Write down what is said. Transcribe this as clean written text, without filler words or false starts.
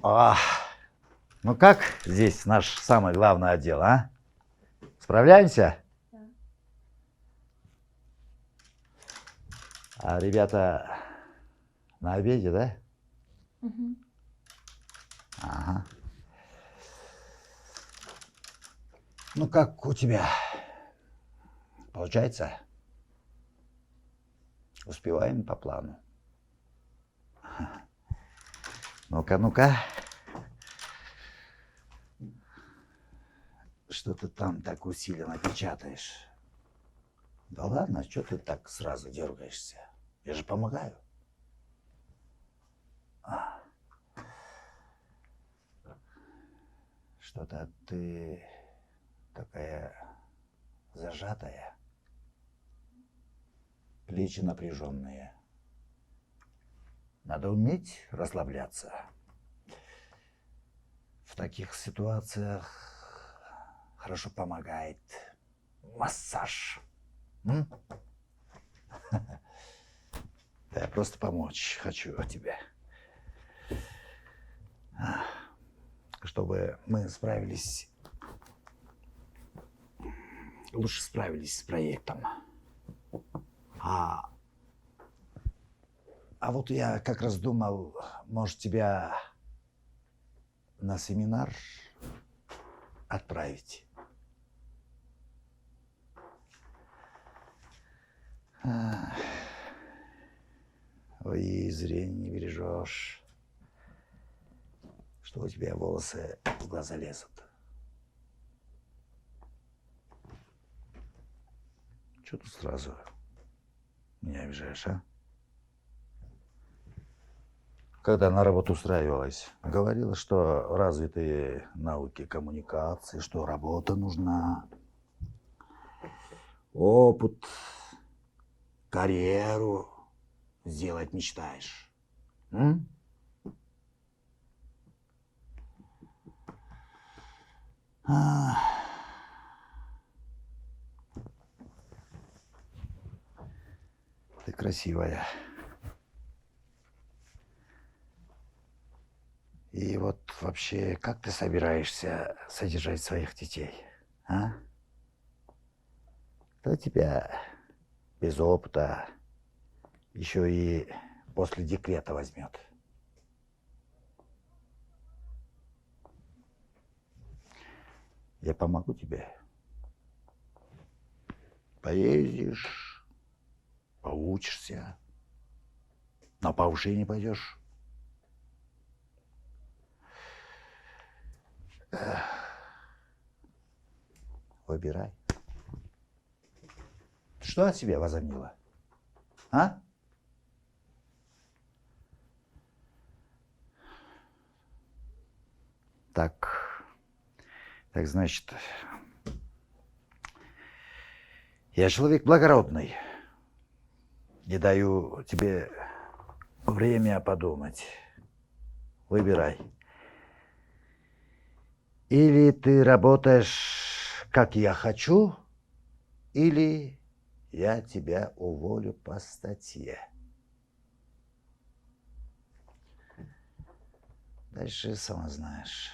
А, ну как здесь наш самый главный отдел, а? Справляемся? Да. А ребята на обеде, да? Угу. Ага. Ну как у тебя? Получается? Успеваем по плану? Ну-ка, ну-ка. Что ты там так усиленно печатаешь? Да ладно, что ты так сразу дергаешься? Я же помогаю. Что-то ты такая зажатая, плечи напряженные. Надо уметь расслабляться. В таких ситуациях хорошо помогает массаж. Да я просто помочь хочу тебе. Чтобы мы справились, лучше справились с проектом. А вот я как раз думал, может, тебя на семинар отправить. Ой, и зрение не бережешь. Что у тебя волосы в глаза лезут? Что ты сразу меня обижаешь, а? Когда на работу устраивалась, говорила, что развитые навыки коммуникации, что работа нужна, опыт, карьеру сделать мечтаешь. Ты красивая. И вот вообще, как ты собираешься содержать своих детей, а? Кто тебя без опыта еще и после декрета возьмет? Я помогу тебе. Поездишь, поучишься, на повышение пойдешь. Выбирай. Что от себя возомнила? А? Так, значит, я человек благородный. Не даю тебе время подумать. Выбирай. Или ты работаешь, как я хочу, или я тебя уволю по статье. Дальше сама знаешь.